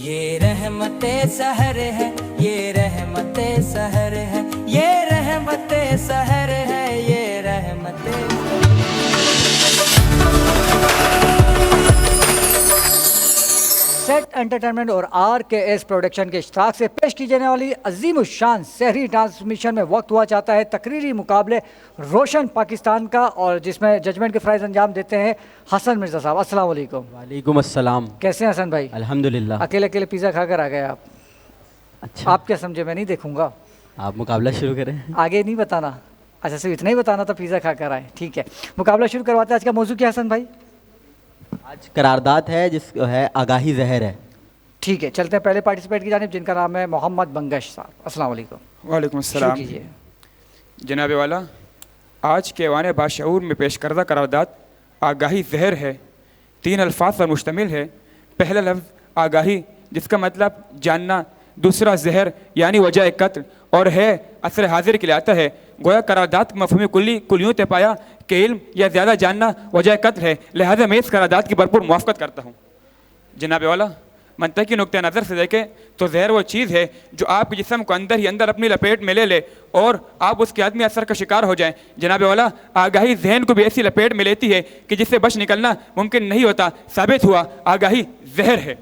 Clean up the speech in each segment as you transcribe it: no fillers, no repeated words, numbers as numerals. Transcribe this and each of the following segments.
یہ رحمت سحر ہے، یہ رحمت سحر ہے، یہ رحمت سحر ہے، یہ رحمت سیٹ انٹرٹینمنٹ اور آر کے ایس پروڈکشن کے اشتراک سے پیش کی جانے والی عظیم الشان سحری ٹرانسمیشن میں وقت ہوا چاہتا ہے تقریری مقابلے روشن پاکستان کا، اور جس میں ججمنٹ کے فرائض انجام دیتے ہیں حسن مرزا صاحب۔ السلام علیکم۔ وعلیکم السلام۔ کیسے ہیں حسن بھائی؟ الحمدللہ۔ اکیلے پیزا کھا کر آ گئے آپ؟ اچھا، آپ کیا سمجھے؟ میں نہیں دیکھوں گا، آپ مقابلہ شروع کریں۔ آگے نہیں بتانا؟ اچھا، صرف اتنا ہی بتانا تھا پیزا کھا کر آئے، ٹھیک ہے۔ مقابلہ شروع کرواتے ہیں۔ آج کا موضوع کیا حسن بھائی؟ آج قرارداد ہے جس کو ہے آگاہی زہر ہے۔ ٹھیک ہے، چلتے ہیں پہلے پارٹیسپیٹ کی جانب، جن کا نام ہے محمد بنگش صاحب۔ السلام علیکم۔ وعلیکم السلام۔ شروع کیجیے۔ جناب والا، آج کے ایوان باشعور میں پیش کردہ قرارداد آگاہی زہر ہے، 3 الفاظ پر مشتمل ہے۔ پہلا لفظ آگاہی، جس کا مطلب جاننا، دوسرا زہر یعنی وجہ قتل، اور ہے عصر حاضر کے لیے آتا ہے۔ گویا قرارداد کا مفہوم کلیوں تے پایا کہ علم یا زیادہ جاننا وجہ قتل ہے، لہذا میں اس قرارداد کی بھرپور موافقت کرتا ہوں۔ جناب والا، منطقی نقطۂ نظر سے دیکھیں تو زہر وہ چیز ہے جو آپ کے جسم کو اندر ہی اندر اپنی لپیٹ میں لے لے اور آپ اس کے عدمی اثر کا شکار ہو جائیں۔ جناب والا، آگاہی ذہن کو بھی ایسی لپیٹ میں لیتی ہے کہ جس سے بچ نکلنا ممکن نہیں ہوتا۔ ثابت ہوا آگاہی زہر ہے۔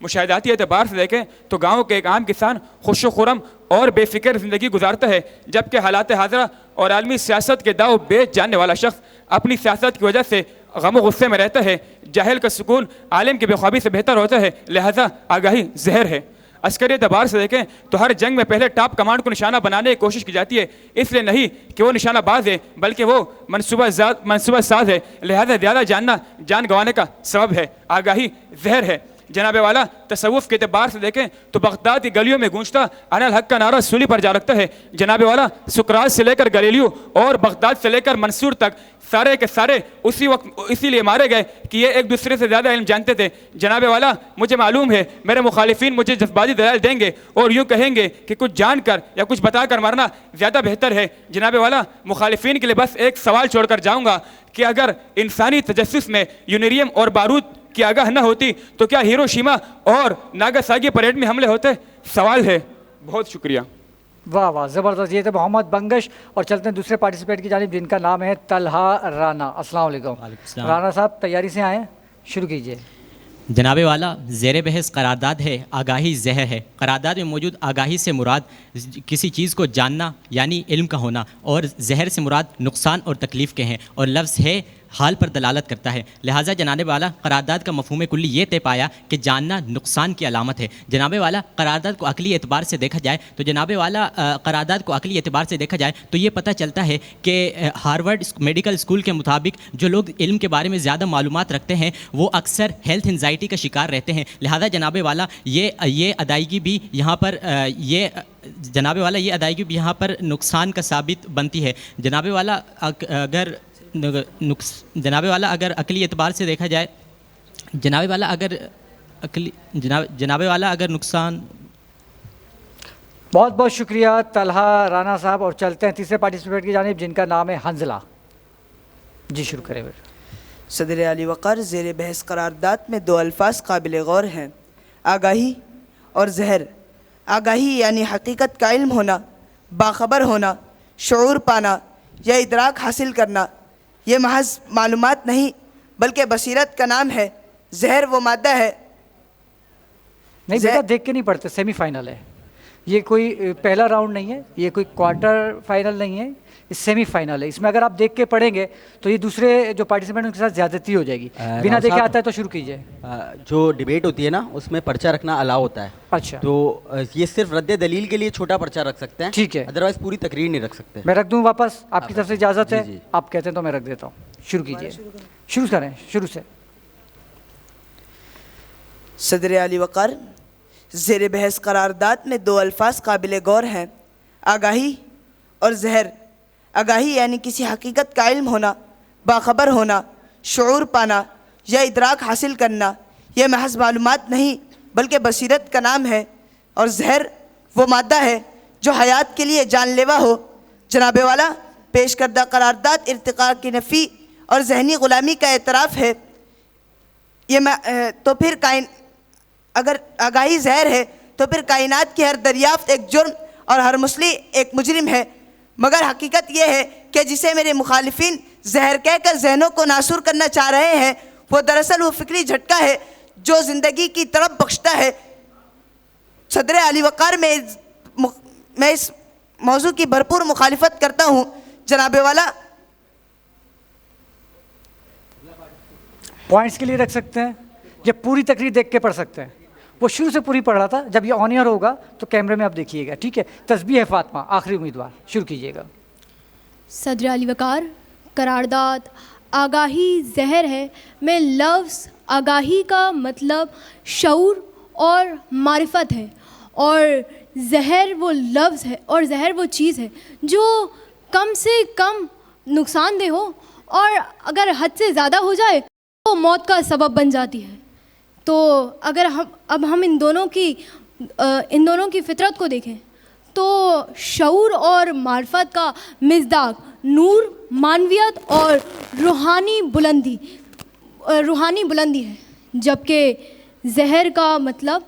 مشاہداتی اعتبار سے دیکھیں تو گاؤں کے ایک عام کسان خوش و خرم اور بے فکر زندگی گزارتا ہے، جبکہ حالات حاضرہ اور عالمی سیاست کے داؤ بیچ جاننے والا شخص اپنی سیاست کی وجہ سے غم و غصے میں رہتا ہے۔ جاہل کا سکون عالم کی بے خوابی سے بہتر ہوتا ہے، لہذا آگاہی زہر ہے۔ عسکری اعتبار سے دیکھیں تو ہر جنگ میں پہلے ٹاپ کمانڈ کو نشانہ بنانے کی کوشش کی جاتی ہے، اس لیے نہیں کہ وہ نشانہ باز ہے بلکہ وہ منصوبہ ساز ہے، لہذا زیادہ جاننا جان گنوانے کا سبب ہے۔ آگاہی زہر ہے۔ جناب والا، تصوف کے اعتبار سے دیکھیں تو بغداد کی گلیوں میں گونجتا انا الحق کا نعرہ سولی پر جا رکھتا ہے۔ جناب والا، سقراط سے لے کر گلیلیو اور بغداد سے لے کر منصور تک سارے کے سارے اسی وقت اسی لیے مارے گئے کہ یہ ایک دوسرے سے زیادہ علم جانتے تھے۔ جناب والا، مجھے معلوم ہے میرے مخالفین مجھے جذباتی دلائل دیں گے اور یوں کہیں گے کہ کچھ جان کر یا کچھ بتا کر مرنا زیادہ بہتر ہے۔ جناب والا، مخالفین کے لیے بس ایک سوال چھوڑ کر جاؤں گا کہ اگر انسانی تجسس میں یونیریم اور بارود کی آگاہ نہ ہوتی تو کیا ہیروشیما اور ناگاساکی پریڈ میں حملے ہوتے؟ سوال ہے۔ بہت شکریہ۔ واہ واہ، زبردست۔ یہ تھے محمد بنگش، اور چلتے ہیں دوسرے پارٹیسپیٹ کی جانب، جن کا نام ہے طلحہ رانا۔ السلام علیکم۔ رانا صاحب تیاری سے آئے ہیں، شروع کیجیے۔ جناب والا، زیر بحث قرارداد ہے آگاہی زہر ہے۔ قرارداد میں موجود آگاہی سے مراد کسی چیز کو جاننا یعنی علم کا ہونا، اور زہر سے مراد نقصان اور تکلیف کے ہیں، اور لفظ ہے حال پر دلالت کرتا ہے، لہٰذا جناب والا قرارداد کا مفہوم کلی یہ طے پایا کہ جاننا نقصان کی علامت ہے۔ جناب والا، قرارداد کو عقلی اعتبار سے دیکھا جائے تو یہ پتہ چلتا ہے کہ ہارورڈ میڈیکل اسکول کے مطابق جو لوگ علم کے بارے میں زیادہ معلومات رکھتے ہیں وہ اکثر ہیلتھ انزائٹی کا شکار رہتے ہیں، لہٰذا جناب والا یہ ادائیگی بھی یہاں پر نقصان کا ثابت بنتی ہے۔ جناب والا، اگر عقلی اعتبار سے دیکھا جائے، جناب والا اگر نقصان۔ بہت بہت شکریہ طلحہ رانا صاحب، اور چلتے ہیں تیسرے پارٹیسپیٹ کی جانب، جن کا نام ہے حنزلہ۔ جی شروع کریں۔ صدر علی وقار، زیر بحث قرارداد میں 2 الفاظ قابل غور ہیں، آگاہی اور زہر۔ آگاہی یعنی حقیقت کا علم ہونا، باخبر ہونا، شعور پانا یا ادراک حاصل کرنا، یہ محض معلومات نہیں بلکہ بصیرت کا نام ہے۔ زہر وہ مادہ ہے۔ نہیں بیٹا، دیکھ کے نہیں پڑھتے، سیمی فائنل ہے یہ، کوئی پہلا راؤنڈ نہیں ہے، یہ کوئی کوارٹر فائنل نہیں ہے، یہ سیمی فائنل ہے۔ اس میں اگر آپ دیکھ کے پڑھیں گے تو یہ دوسرے جو پارٹیسپینٹ ان کے ساتھ زیادتی ہو جائے گی۔ بنا دیکھے آتا ہے تو شروع کیجیے۔ جو ڈیبیٹ ہوتی ہے نا، اس میں پرچہ رکھنا الاؤ ہوتا ہے۔ اچھا، تو یہ صرف رد دلیل کے لیے چھوٹا پرچہ رکھ سکتے ہیں، ٹھیک ہے، ادروائز پوری تقریر نہیں رکھ سکتے۔ میں رکھ دوں واپس؟ آپ کی طرف سے اجازت ہے؟ جی۔ آپ کہتے ہیں تو میں رکھ دیتا ہوں۔ شروع کیجیے، شروع کریں، شروع سے۔ صدر علی وقار، زیر بحث قرارداد میں 2 الفاظ قابل غور ہیں، آگاہی اور زہر۔ آگاہی یعنی کسی حقیقت کا علم ہونا، باخبر ہونا، شعور پانا یا ادراک حاصل کرنا، یہ محض معلومات نہیں بلکہ بصیرت کا نام ہے، اور زہر وہ مادہ ہے جو حیات کے لیے جان لیوا ہو۔ جناب والا، پیش کردہ قرارداد ارتقاء کی نفی اور ذہنی غلامی کا اعتراف ہے۔ اگر آگاہی زہر ہے تو پھر کائنات کی ہر دریافت ایک جرم اور ہر مصلح ایک مجرم ہے. مگر حقیقت یہ ہے کہ جسے میرے مخالفین زہر کہہ کر ذہنوں کو ناسور کرنا چاہ رہے ہیں وہ دراصل وہ فکری جھٹکا ہے جو زندگی کی تڑپ بخشتا ہے. صدر علی وقار میں اس موضوع کی بھرپور مخالفت کرتا ہوں. جناب والا پوائنٹس کے لیے رکھ سکتے ہیں، یہ پوری تقریر دیکھ کے پڑھ سکتے ہیں. وہ شروع سے پوری پڑھ رہا تھا، جب یہ آن ایئر ہوگا تو کیمرے میں آپ دیکھیے گا. ٹھیک ہے، تسبیح فاطمہ آخری امیدوار شروع کیجیے گا. صدر علی وقار، قرارداد آگاہی زہر ہے میں لفظ آگاہی کا مطلب شعور اور معرفت ہے، اور زہر وہ لفظ ہے اور زہر وہ چیز ہے جو کم سے کم نقصان دہ ہو اور اگر حد سے زیادہ ہو جائے تو موت کا سبب بن جاتی ہے. تو اگر ہم ان دونوں کی فطرت کو دیکھیں تو شعور اور معرفت کا مصداق نور، معنویت اور روحانی بلندی ہے، جبکہ زہر کا مطلب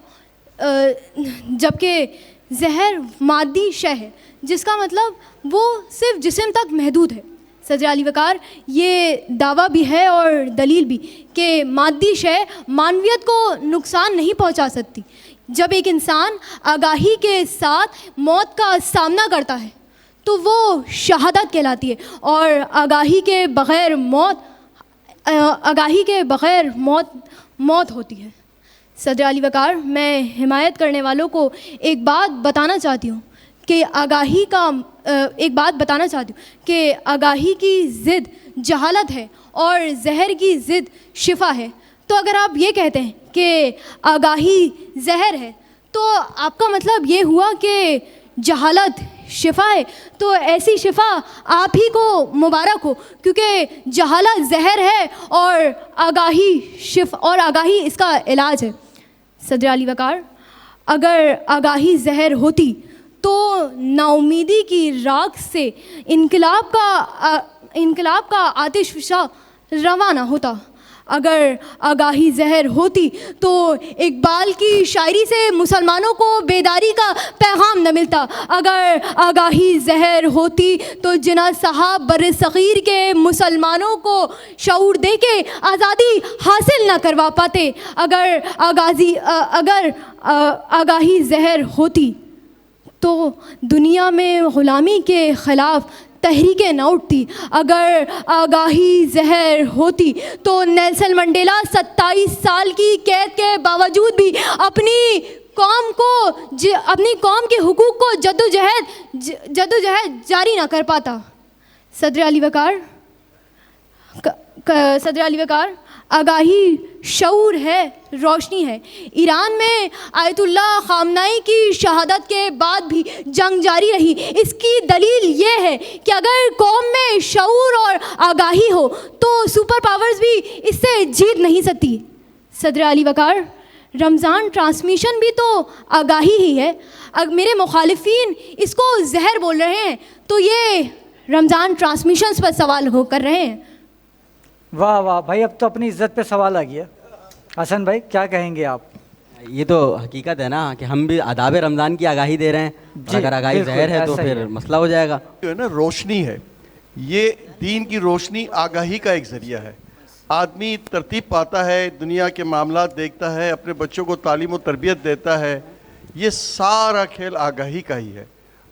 جبکہ زہر مادی شے ہے جس کا مطلب وہ صرف جسم تک محدود ہے. صدر علی وقار، یہ دعویٰ بھی ہے اور دلیل بھی کہ مادی شے معنویت کو نقصان نہیں پہنچا سکتی. جب ایک انسان آگاہی کے ساتھ موت کا سامنا کرتا ہے تو وہ شہادت کہلاتی ہے، اور آگاہی کے بغیر موت ہوتی ہے. صدر علی وقار، میں حمایت کرنے والوں کو ایک بات بتانا چاہتی ہوں کہ آگاہی کی ضد جہالت ہے اور زہر کی ضد شفا ہے. تو اگر آپ یہ کہتے ہیں کہ آگاہی زہر ہے تو آپ کا مطلب یہ ہوا کہ جہالت شفا ہے. تو ایسی شفا آپ ہی کو مبارک ہو، کیونکہ جہالت زہر ہے اور آگاہی اس کا علاج ہے. صدر علی وقار، اگر آگاہی زہر ہوتی تو ناامیدی کی راکھ سے انقلاب کا آتش فشاں روانہ ہوتا. اگر آگاہی زہر ہوتی تو اقبال کی شاعری سے مسلمانوں کو بیداری کا پیغام نہ ملتا. اگر آگاہی زہر ہوتی تو جناح صاحب بر صغیر کے مسلمانوں کو شعور دے کے آزادی حاصل نہ کروا پاتے. اگر آگاہی زہر ہوتی تو دنیا میں غلامی کے خلاف تحریکیں نہ اٹھتی. اگر آگاہی زہر ہوتی تو نیلسن منڈیلا 27 سال کی قید کے باوجود بھی اپنی قوم کے حقوق کو جدوجہد جاری نہ کر پاتا. صدر علی وقار، آگاہی شعور ہے، روشنی ہے. ایران میں آیت اللہ خامنائی کی شہادت کے بعد بھی جنگ جاری رہی. اس کی دلیل یہ ہے کہ اگر قوم میں شعور اور آگاہی ہو تو سپر پاورز بھی اس سے جیت نہیں سکتی. صدر علی وقار، رمضان ٹرانسمیشن بھی تو آگاہی ہی ہے. میرے مخالفین اس کو زہر بول رہے ہیں تو یہ رمضان ٹرانسمیشنز پر سوال کر رہے ہیں. واہ واہ بھائی، اب تو اپنی عزت پہ سوال آ گیا. حسن بھائی کیا کہیں گے آپ؟ یہ تو حقیقت ہے نا کہ ہم بھی آداب رمضان کی آگاہی دے رہے ہیں، اور اگر آگاہی زہر ہے تو پھر مسئلہ ہو جائے گا. جو ہے نا روشنی ہے، یہ دین کی روشنی آگاہی کا ایک ذریعہ ہے. آدمی ترتیب پاتا ہے، دنیا کے معاملات دیکھتا ہے، اپنے بچوں کو تعلیم و تربیت دیتا ہے. یہ سارا کھیل آگاہی کا ہی ہے،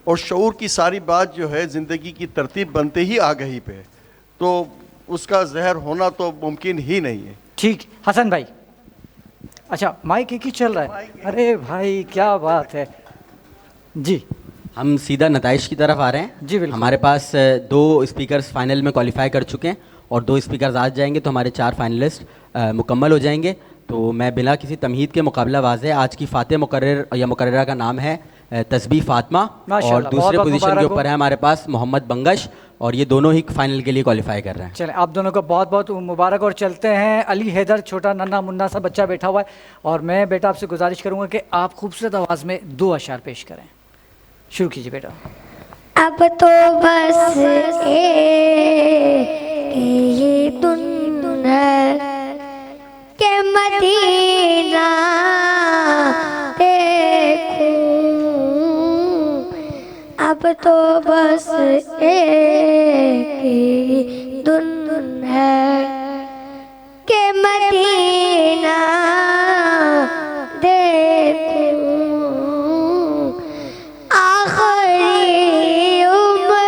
اور شعور کی ساری بات جو ہے زندگی کی ترتیب بنتے ہی آگاہی پہ ہے. تو اس کا زہر ہونا تو ممکن ہی نہیں ہے. ٹھیک. حسن بھائی، اچھا مائک ایک ہی چل رہا ہے؟ ارے بھائی کیا بات ہے. جی ہم سیدھا نتائج کی طرف آ رہے ہیں. جی بالکل. ہمارے پاس 2 اسپیکرز فائنل میں کوالیفائی کر چکے ہیں، اور 2 اسپیکرز آج جائیں گے تو ہمارے 4 فائنلسٹ مکمل ہو جائیں گے. تو میں بلا کسی تمہید کے مقابلہ واضح آج کی فاتح مقرر یا مقررہ کا نام ہے تسبیح فاطمہ، اور دوسرے پوزیشن کے اوپر ہے ہمارے پاس محمد بنگش، اور یہ دونوں ہی فائنل کے لیے کوالیفائی کر رہے ہیں. چلیں آپ دونوں کو بہت بہت مبارک. اور چلتے ہیں علی حیدر، چھوٹا ننا منا سا بچہ بیٹھا ہوا ہے، اور میں بیٹا آپ سے گزارش کروں گا کہ آپ خوبصورت آواز میں 2 اشعار پیش کریں. شروع کیجیے بیٹا. اب تو بس یہ دن ہے کہ مدینہ دیکھوں، اب تو بس ایک ہی دن ہے کہ مدینہ دیکھوں، آخری عمر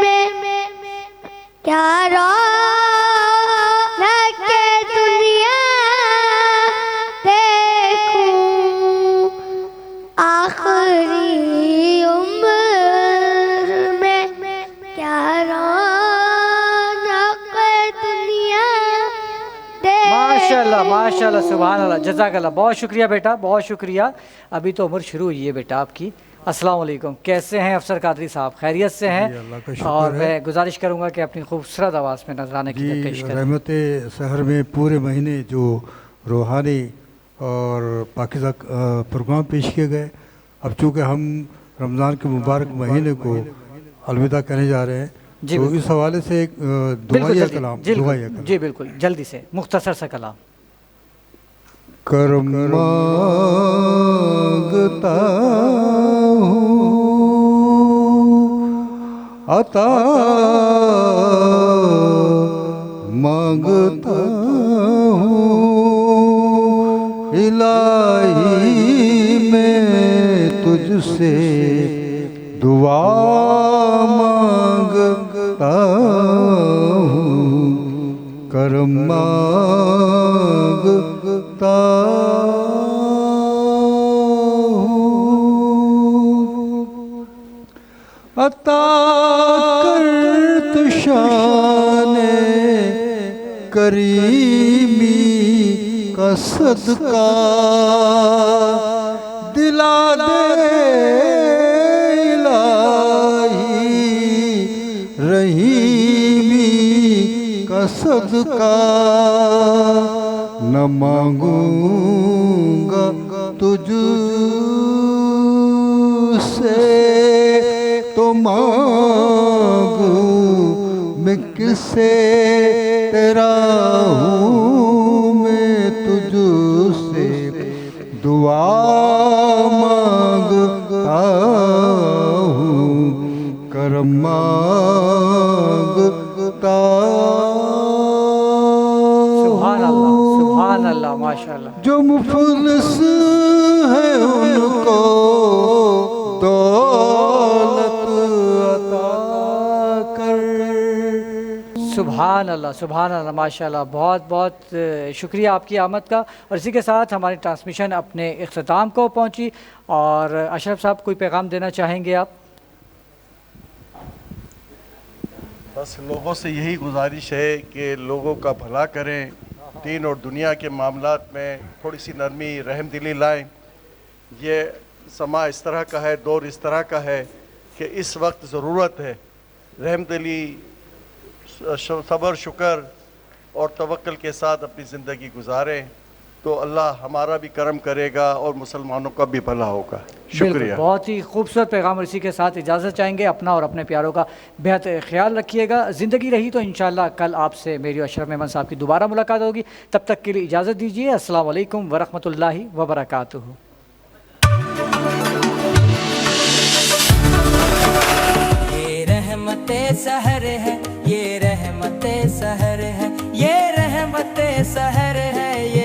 میں کیا رونق دنیا دیکھوں، آخری عمر میں کیا رونق دنیا ماشاءاللہ ماشاءاللہ سبحان اللہ، جزاک اللہ، بہت شکریہ بیٹا، بہت شکریہ۔ ابھی تو عمر شروع ہوئی ہے بیٹا آپ کی۔ السلام علیکم، کیسے ہیں افسر قادری صاحب؟ خیریت سے ہیں؟ اور میں گزارش کروں گا کہ اپنی خوبصورت آواز میں نذرانے کی پیش کریں۔ رحمت سحر میں پورے مہینے جو روحانی اور پاکیزہ پروگرام پیش کیے گئے، اب چونکہ ہم رمضان کے مبارک مہینے کو الوداع کہنے جا رہے ہیں، تو اس حوالے سے ایک دعائیہ کلام، جی بالکل، جلدی سے مختصر سا کلام۔ کرم مانگتا ہوں، عطا مانگتا ہوں، الہی میں تجھ سے دعا مانگتا ہوں، کرم مانگتا ہوں، عطا کر تو شان کریمی کا صدقہ، دلا دے رحیمی کا صدقہ، نہ مانگوں گا تجھ سے تو مانگوں میں کس سے، تیرا ہوں میں تجھ سے دعا مانگتا ہوں، کرم مانگتا۔ سبحان اللہ سبحان اللہ، ماشاءاللہ۔ جو مفلس ہے ان کو دولت عطا کر۔ سبحان اللہ سبحان اللہ، ماشاءاللہ، بہت بہت شکریہ آپ کی آمد کا۔ اور اسی کے ساتھ ہماری ٹرانسمیشن اپنے اختتام کو پہنچی۔ اور اشرف صاحب کوئی پیغام دینا چاہیں گے آپ؟ بس لوگوں سے یہی گزارش ہے کہ لوگوں کا بھلا کریں، دین اور دنیا کے معاملات میں تھوڑی سی نرمی رحم دلی لائیں۔ یہ سما اس طرح کا ہے، دور اس طرح کا ہے کہ اس وقت ضرورت ہے رحم دلی، صبر شکر اور توکل کے ساتھ اپنی زندگی گزاریں، تو اللہ ہمارا بھی کرم کرے گا اور مسلمانوں کا بھی بھلا ہوگا۔ شکریہ۔ بہت ہی خوبصورت پیغام، اور اسی کے ساتھ اجازت چاہیں گے۔ اپنا اور اپنے پیاروں کا بہت خیال رکھیے گا۔ زندگی رہی تو انشاءاللہ کل آپ سے میری اور اشرف میمن صاحب کی دوبارہ ملاقات ہوگی۔ تب تک کے لیے اجازت دیجیے۔ السلام علیکم ورحمۃ اللہ وبرکاتہ۔ یہ رحمت سحر ہے، یہ رحمت سحر ہے، یہ رحمت سحر ہے، یہ